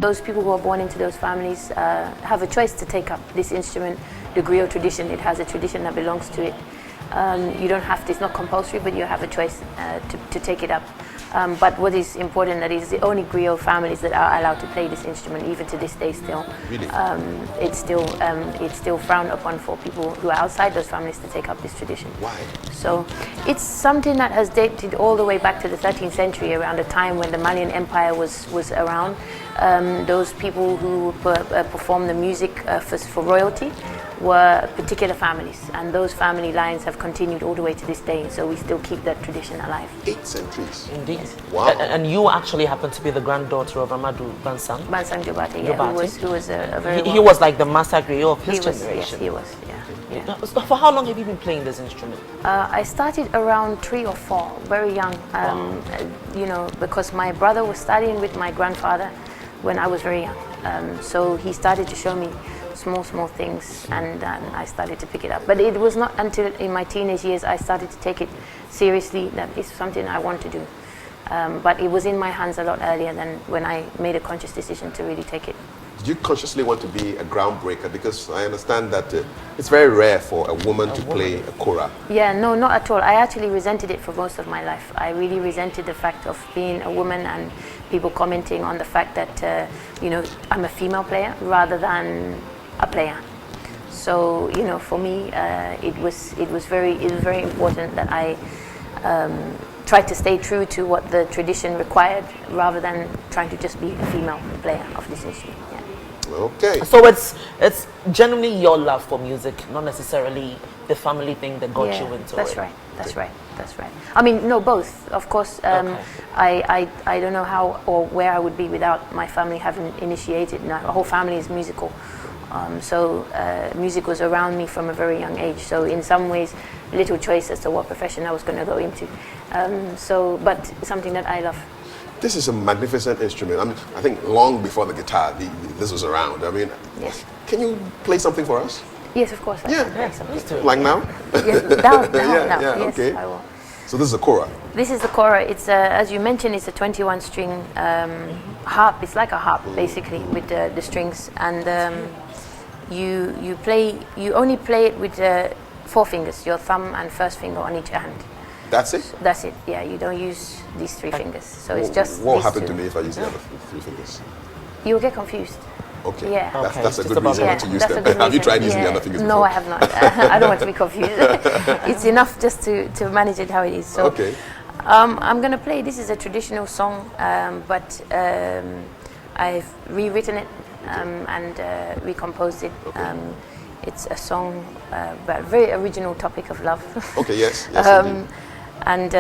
those people who are born into those families have a choice to take up this instrument, the griot tradition. It has a tradition that belongs to it. You don't have to, it's not compulsory, but you have a choice to take it up. But what is important, that is the only griot families that are allowed to play this instrument, even to this day still. Really? It's still frowned upon for people who are outside those families to take up this tradition. Why? So it's something that has dated all the way back to the 13th century, around the time when the Malian Empire was around. Those people who perform the music for royalty were particular families, and those family lines have continued all the way to this day, so we still keep that tradition alive. 8 centuries. Indeed. Yes. Wow. And you actually happen to be the granddaughter of Amadou Bansang. Bansang Jobarteh, yeah, who was a very he was like the master griot of his generation. Yes, he was, yeah. So for how long have you been playing this instrument? I started around 3 or 4, very young, you know, because my brother was studying with my grandfather when I was very young. So he started to show me small things, and I started to pick it up. But it was not until in my teenage years I started to take it seriously, that it's something I want to do. But it was in my hands a lot earlier than when I made a conscious decision to really take it. Did you consciously want to be a groundbreaker? Because I understand that it's very rare for a woman to play a kora. Yeah, no, not at all. I actually resented it for most of my life. I really resented the fact of being a woman and people commenting on the fact that, you know, I'm a female player rather than a player. So, you know, for me, it was very important that I tried to stay true to what the tradition required, rather than trying to just be a female player of this instrument. Yeah. Okay. So it's genuinely your love for music, not necessarily the family thing that got you into that's it. Right. That's right. That's right. I mean, no, both. Of course, I don't know how or where I would be without my family having initiated. My whole family is musical. So music was around me from a very young age. So in some ways, little choice as to what profession I was going to go into. But something that I love. This is a magnificent instrument. I think long before the guitar, this was around. I mean, yes. Can you play something for us? Yes, of course. Like now? Yes, now. Yeah, Yes, okay. I will. So this is a kora. This is the kora. It's as you mentioned, it's a 21-string harp. It's like a harp, basically, with the strings, and you only play it with 4 fingers, your thumb and first finger on each hand. That's it? That's it. Yeah, you don't use these 3 fingers. So it's just. What will happen to me if I use the other 3 fingers? You'll get confused. Okay. Yeah. That's a good reason not to use them. Have you tried using the other fingers before? No, I have not. I don't want to be confused. It's enough just to manage it how it is. So, okay. I'm going to play. This is a traditional song, but I've rewritten it and recomposed it. Okay. It's a song about a very original topic of love. Okay. Yes. And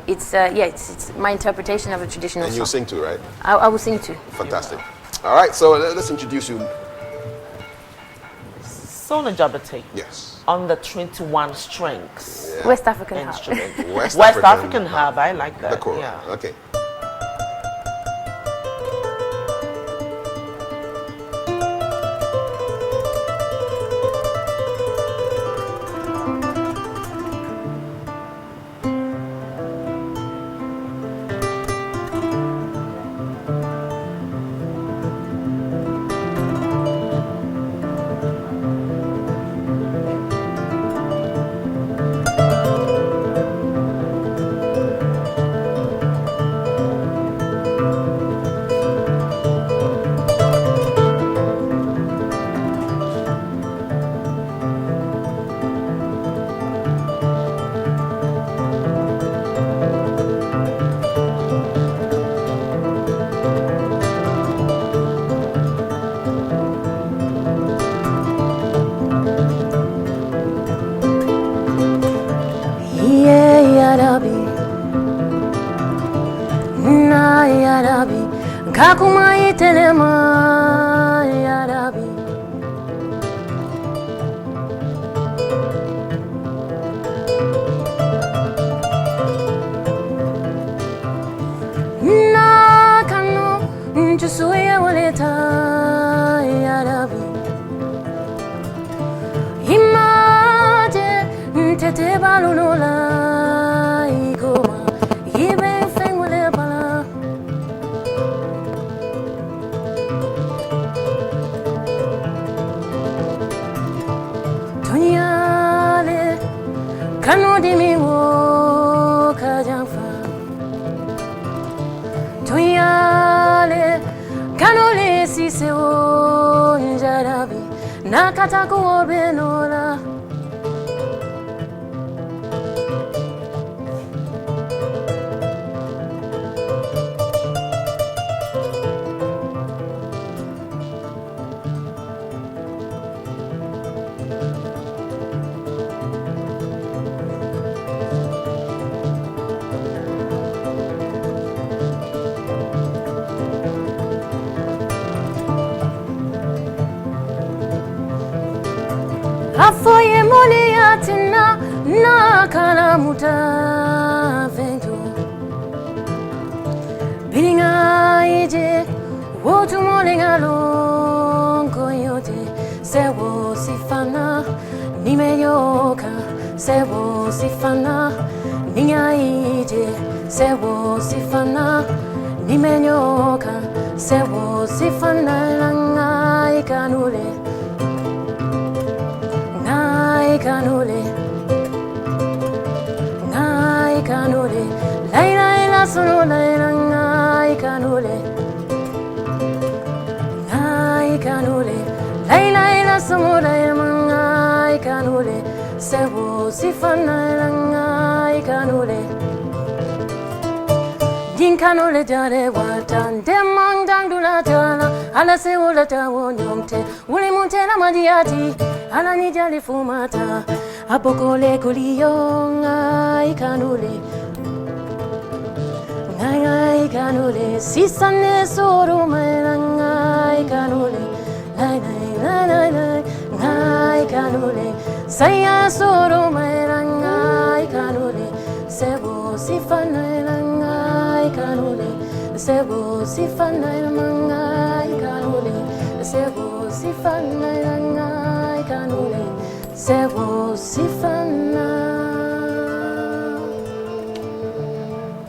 it's my interpretation of a traditional song. And you sing too, right? I will sing too. Fantastic. All right, so let's introduce you. Sona Jobarteh. Yes. On the 21 strings. Yeah. West African instrument. harp. West African harp. I like that. The kora. Yeah. Okay. Kakuma itelema ya Rabbi, na kano njusuye waleta ya Rabbi, imaje ntete balunola igoma ibe fengule bala. Kanole sise o njarabi nakatako obenola Afoye mole yatina na kalamuta vento Biringa ije wotu mole ngalongo yote Sewo sifana nimeyoka Sewo sifana ninya ije Sewo sifana nimenyoka Sewo sifana langa ikanule Kanule, ngai kanule, laila ila solo laila ngai kanule, laila ila solo laila ngai kanule, sebo sifana ila ngai kanule. Din kanule jare watan demang dang dula jala, ala se wola tawo nyomte, wuli munte na madiati. Ala ni jali fumata apokole kuliyo ngai kanule sisane soro maila ngai kanule ngai kanule saya soro maila ngai kanule sebo sifana ngai kanule sebo sifana ngai kanule sebo sifana ngai kanule sebo sifana.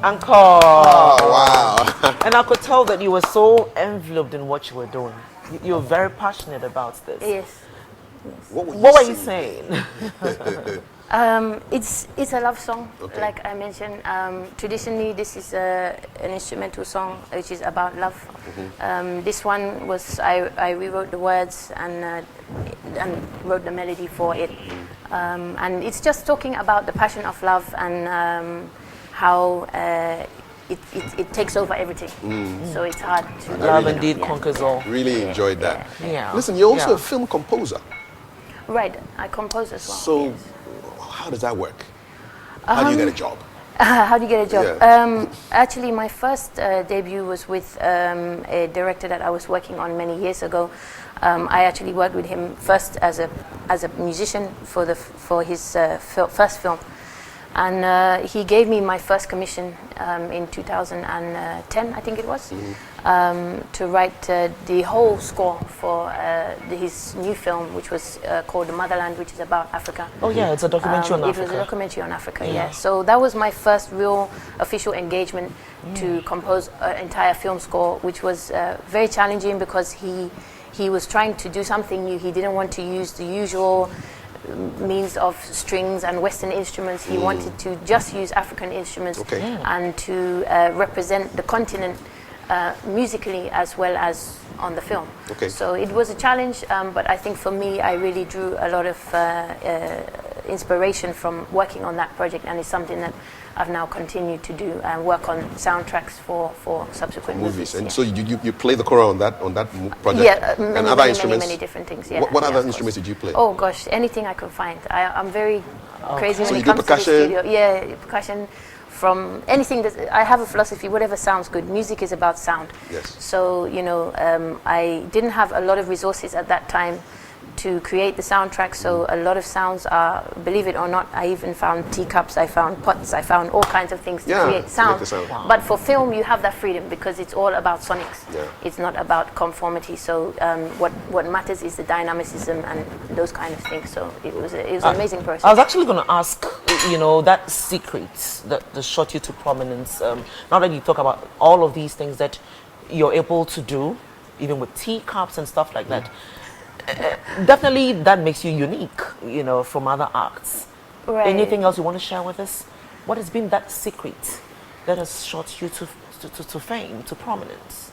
Encore. Oh, wow. And I could tell that you were so enveloped in what you were doing. You were very passionate about this. Yes. What were you saying? It's a love song, Okay. like I mentioned. Traditionally, this is an instrumental song which is about love. Mm-hmm. This one was I rewrote the words and wrote the melody for it, and it's just talking about the passion of love and how it takes over everything. So it's hard to Love indeed conquers all. Really enjoyed that. Yeah. Listen, you're also a film composer. Right, I compose as well. So, yes. how does that work? How do you get a job? How do you get a job? Yeah. Actually, my first debut was with a director that I was working on many years ago. I actually worked with him first as a musician for his first film, and he gave me my first commission in 2010, I think it was, to write the whole score for his new film, which was called The Motherland, which is about Africa. Oh yeah, it's a documentary on Africa. It was a documentary on Africa, yeah. So that was my first real official engagement to compose an entire film score, which was very challenging because he was trying to do something new. He didn't want to use the usual means of strings and Western instruments. He wanted to just use African instruments and to represent the continent musically as well as on the film. Okay. So it was a challenge, but I think for me, I really drew a lot of inspiration from working on that project, and it's something that I've now continued to do and work on soundtracks for subsequent movies. And yeah. so you play the Kora on that project? Yeah, and other instruments? many different things. Yeah. What yeah, other of instruments course. did you play? Oh gosh, anything I could find. I'm very crazy So when you it do comes percussion? to the studio. Yeah, percussion. From anything that I have a philosophy, whatever sounds good. Music is about sound. Yes. So I didn't have a lot of resources at that time to create the soundtrack. So a lot of sounds are, believe it or not, I even found teacups, I found pots, I found all kinds of things to create sound. the sound. Wow. But for film, you have that freedom because it's all about sonics. Yeah. It's not about conformity. So what matters is the dynamicism and those kind of things. So it was an amazing process. I was actually going to ask, that secret that shot you to prominence. Now that you talk about all of these things that you're able to do, even with teacups and stuff like that, definitely that makes you unique, from other acts. Right. Anything else you want to share with us? What has been that secret that has shot you to fame, to prominence?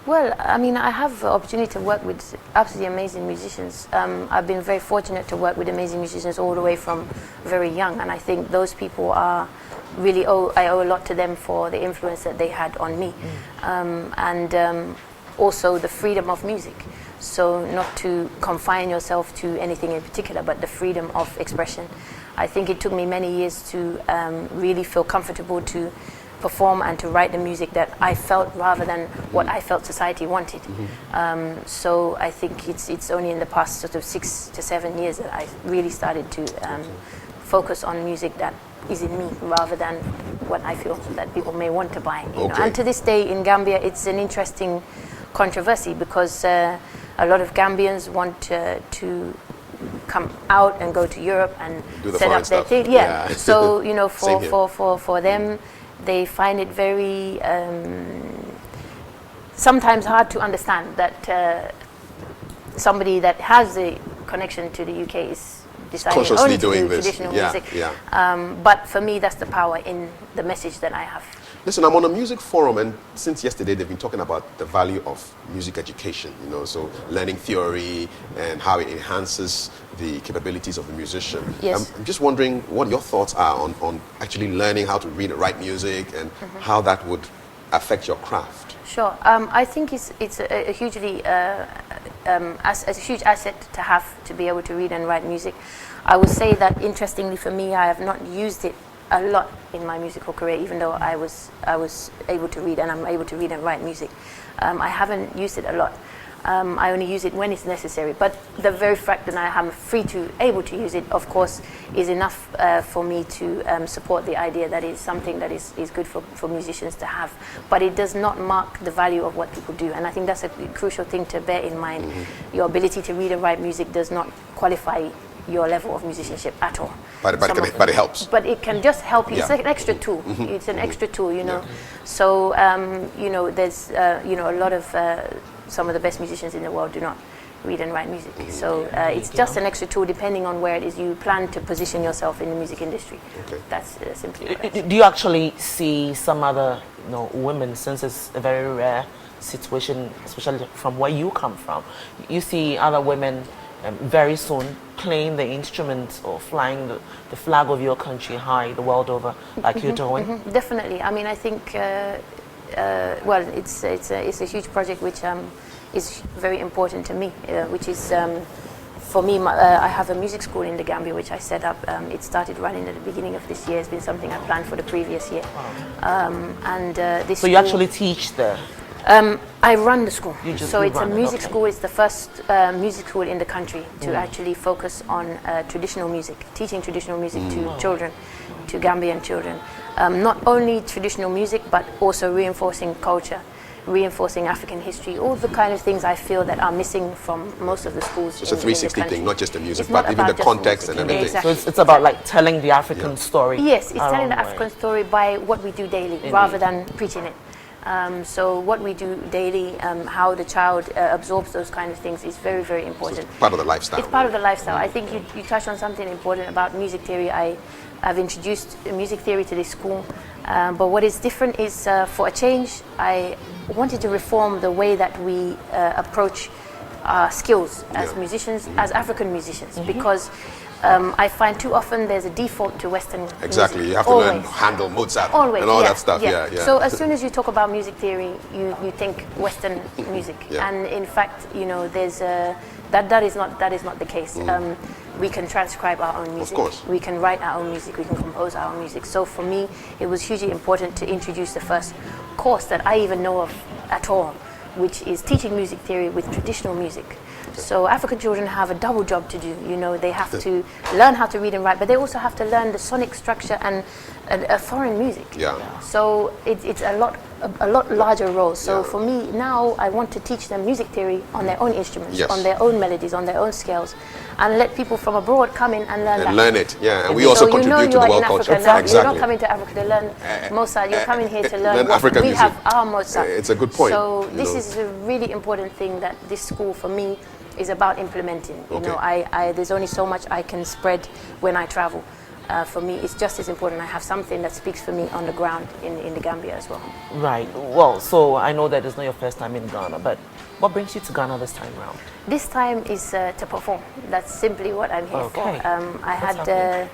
Well, I mean, I have the opportunity to work with absolutely amazing musicians. I've been very fortunate to work with amazing musicians all the way from very young, and I think those people are really I owe a lot to them for the influence that they had on me, and also the freedom of music. So not to confine yourself to anything in particular, but the freedom of expression. I think it took me many years to really feel comfortable to perform and to write the music that I felt rather than what I felt society wanted. So I think it's only in the past sort of 6 to 7 years that I really started to focus on music that is in me rather than what I feel that people may want to buy. You know? And to this day in Gambia, it's an interesting controversy because a lot of Gambians want to come out and go to Europe and set up their thing. Yeah. So you know, for them, they find it very sometimes hard to understand that somebody that has a connection to the UK is deciding only to do traditional music. But for me, that's the power in the message that I have. Listen, I'm on a music forum, and since yesterday they've been talking about the value of music education, you know, so learning theory and how it enhances the capabilities of the musician. Yes. I'm just wondering what your thoughts are on actually learning how to read and write music and how that would affect your craft. Sure. I think it's a hugely a huge asset to have to be able to read and write music. I would say that interestingly for me, I have not used it a lot in my musical career, even though I was able to read and I'm able to read and write music. I haven't used it a lot. I only use it when it's necessary. But the very fact that I am able to use it, of course, is enough for me to support the idea that it's something that is good for musicians to have. But it does not mark the value of what people do. And I think that's a crucial thing to bear in mind. Your ability to read and write music does not qualify your level of musicianship at all. But it helps. But it can just help you. It's like an extra tool. It's an extra tool, you know. So, you know, there's, you know, a lot of some of the best musicians in the world do not read and write music. So it's just an extra tool depending on where it is you plan to position yourself in the music industry. That's simply what I think. Do you actually see some other, you know, women, since it's a very rare situation, especially from where you come from, you see other women very soon playing the instrument or flying the flag of your country high the world over, like you're doing? Definitely. I mean, I think, well, it's a huge project which is very important to me, which is, for me, I have a music school in the Gambia which I set up. It started running at the beginning of this year. It's been something I planned for the previous year. This so you actually teach there? I run the school. So it's a music okay. school. It's the first music school in the country to actually focus on traditional music, teaching traditional music to children, to Gambian children. Not only traditional music, but also reinforcing culture, reinforcing African history, all the kind of things I feel that are missing from most of the schools. It's a 360 thing, not just the music, it's but even the context and everything. Exactly. So it's about like telling the African story. Yes, it's telling the African story by what we do daily, rather than preaching it. So what we do daily, how the child absorbs those kind of things is very, very important. So it's part of the lifestyle. It's part of the lifestyle. I think you touched on something important about music theory. I've introduced music theory to this school, but what is different is, for a change, I wanted to reform the way that we approach our skills as musicians, as African musicians, because I find too often there's a default to Western music. You have to learn Handel, Mozart, and all that stuff. So as soon as you talk about music theory, you think Western music, and in fact, you know, there's that is not the case. We can transcribe our own music. Of course. We can write our own music. We can compose our own music. So for me, it was hugely important to introduce the first course that I even know of at all, which is teaching music theory with traditional music. So African children have a double job to do. You know, they have to learn how to read and write, but they also have to learn the sonic structure and foreign music. So it's a lot larger role. So for me now, I want to teach them music theory on their own instruments, on their own melodies, on their own scales, and let people from abroad come in and learn that. Learn it, and we also contribute to the world culture. Exactly. You're not coming to Africa to learn Mozart. You're coming here to learn African we music. have our Mozart. It's a good point. So this is a really important thing that this school for me is about implementing. You know, there's only so much I can spread when I travel. for me, it's just as important. I have something that speaks for me on the ground in the Gambia as well. Right. Well, so I know that it's not your first time in Ghana, but what brings you to Ghana this time around? This time is to perform. That's simply what I'm here for. I had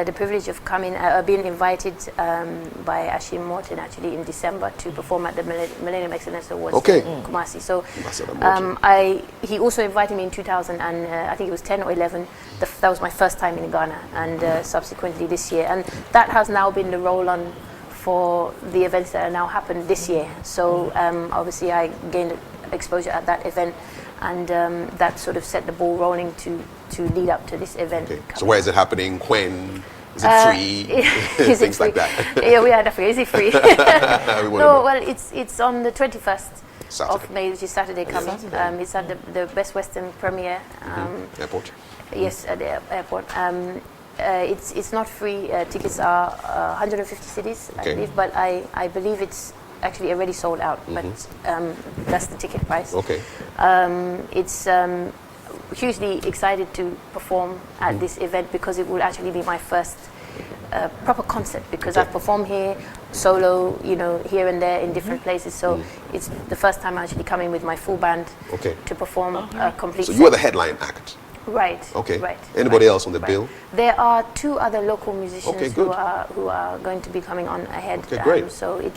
the privilege of being invited by Ashim Morton actually in December to perform at the Millennium Excellence Awards in Kumasi. So he also invited me in 2000 and I think it was 10 or 11. That was my first time in Ghana, and subsequently this year. And that has now been the roll-on for the events that are now happened this year. So obviously I gained exposure at that event, and that sort of set the ball rolling to lead up to this event. Okay. So where is it happening? When? Is it free? Things free? Like that. Yeah, we are definitely. Is it free? No, well, it's on the 21st of May, which is Saturday coming. It's at the Best Western Premier Airport. Yes, at the airport. It's not free. Tickets are 150 cities, I believe, but I believe it's actually already sold out. But that's the ticket price. Okay. It's hugely excited to perform at this event because it will actually be my first proper concert, because I've performed here solo, here and there in different places. So it's the first time I'm actually coming with my full band to perform a complete set. So you are the headline act? Right. Okay. Right. Anybody else on the bill? There are 2 other local musicians who are going to be going on ahead. Okay, great. So it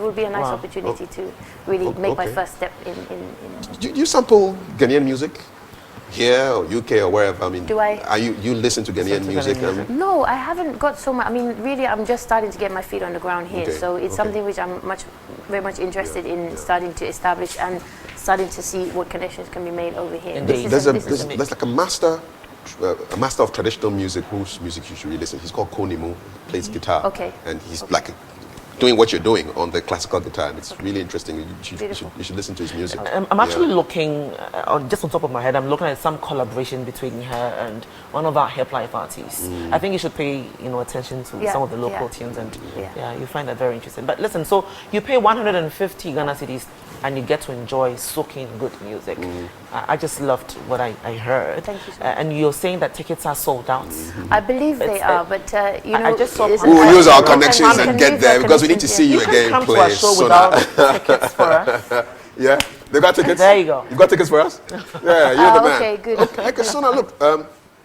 will be a nice opportunity to really make my first step in. Do you sample Ghanaian music here or UK or wherever? I mean, do I? Are you listen to Ghanaian music? No, I haven't got so much. I mean, really, I'm just starting to get my feet on the ground here. So it's something which I'm very much interested in starting to establish and starting to see what connections can be made over here. There's like a master of traditional music whose music you should really listen. He's called Konimu, plays guitar. Okay. And he's like doing what you're doing on the classical guitar, and it's really interesting. You should listen to his music. I'm actually looking, just on top of my head, I'm looking at some collaboration between her and one of our hip life artists. I think you should pay attention to some of the local tunes, and you find that very interesting. But listen, so you pay 150 Ghana cedis and you get to enjoy soaking good music. I just loved what I heard. Thank you so much. And you're saying that tickets are sold out. I believe they are, but I just saw we'll use our connections and get there, because we need to see you again come play. To our show without tickets for us. Yeah, they got tickets. There you go. You got tickets for us? Yeah, you're the man. Okay, good. Okay, Sona, look,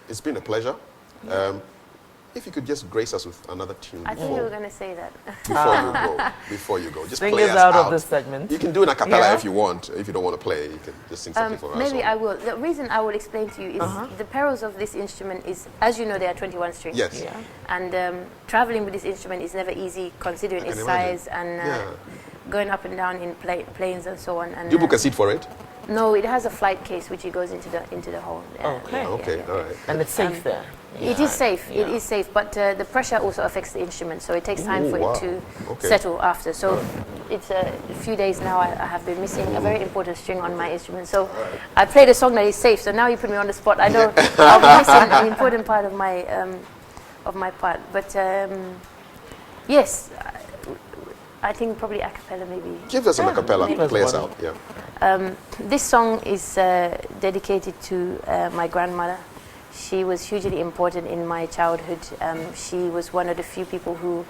it's been a pleasure. If you could just grace us with another tune. I thought you were going to say that. Before you go. Just Sing play us us out of this segment. You can do an a cappella if you want. If you don't want to play, you can just sing something for us. Maybe I will. The reason I will explain to you is the perils of this instrument is, as you know, there are 21 strings. Yes. Yeah. And traveling with this instrument is never easy, considering its size and going up and down in planes and so on. And, do you book a seat for it? No, it has a flight case which goes into the hole. Okay. All right. And it's safe there. It is safe. It is safe, but the pressure also affects the instrument, so it takes time for it to settle after. So it's a few days now. I have been missing a very important string on my instrument. So I played a song that is safe. So now you put me on the spot. I know I'll be missing an important part of my part. But yes, I think probably a cappella maybe. Give us an a cappella. Play us out. Yeah. This song is dedicated to my grandmother. She was hugely important in my childhood. She was one of the few people who,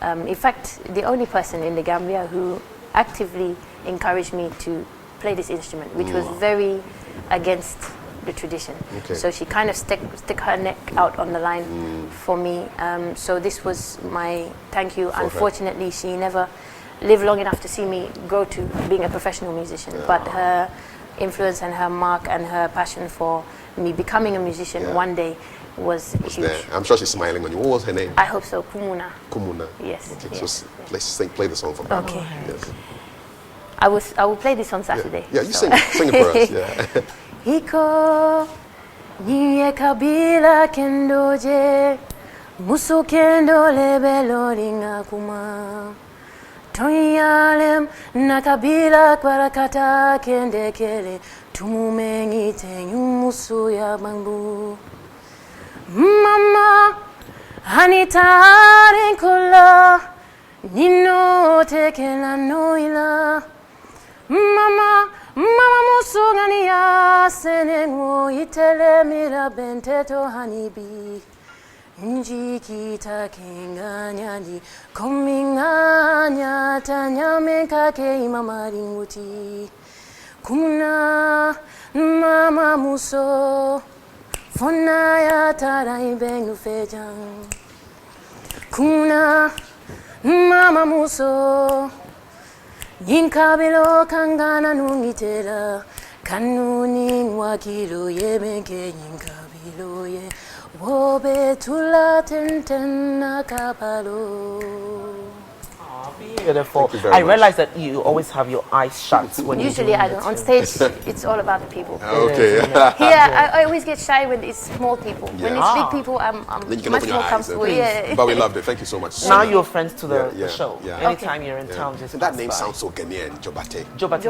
in fact, the only person in the Gambia who actively encouraged me to play this instrument, which was very against the tradition. So she kind of stick her neck out on the line for me. So this was my thank you. Unfortunately, she never lived long enough to see me grow to being a professional musician, but her influence and her mark and her passion for me becoming a musician one day was huge. There. I'm sure she's smiling on you. What was her name? I hope so. Kumuna. Kumuna. Yes. Okay, yes. So play the song for me. Okay. Yes. I will play this on Saturday. Yeah, you sing it for us. Yeah. Hiko nye kabila kendoje muso kendo lebelo ringa kuma Toyalem nakabila kwarakata kende kele tumumengi tenyumusu ya bambu Mama hanitaren kola nino tekela noila Mama musugani ya senengu itele mira benteto hanibi Njikita kenganyani kominganya tanyame kake imamaringuti Kuna mama muso Fona ya tarai bengu fejang Kuna mama muso Ninkabelo kangana nungitera Kanuni wakiro yebenke ninkabelo ye Wobe tula tenten nakapalo Beautiful. I realize that you always have your eyes shut when Usually I don't. On stage, it's all about the people. Okay. Here, I always get shy when it's small people. When it's big people, I'm Then you can much open more your eyes. comfortable. Okay. Yeah. But we loved it. Thank you so much. Now you're friends to the Yeah, show. yeah. Anytime you're in town, just And that pass name by. sounds so Ghanaian, Jobarteh. Jobarteh.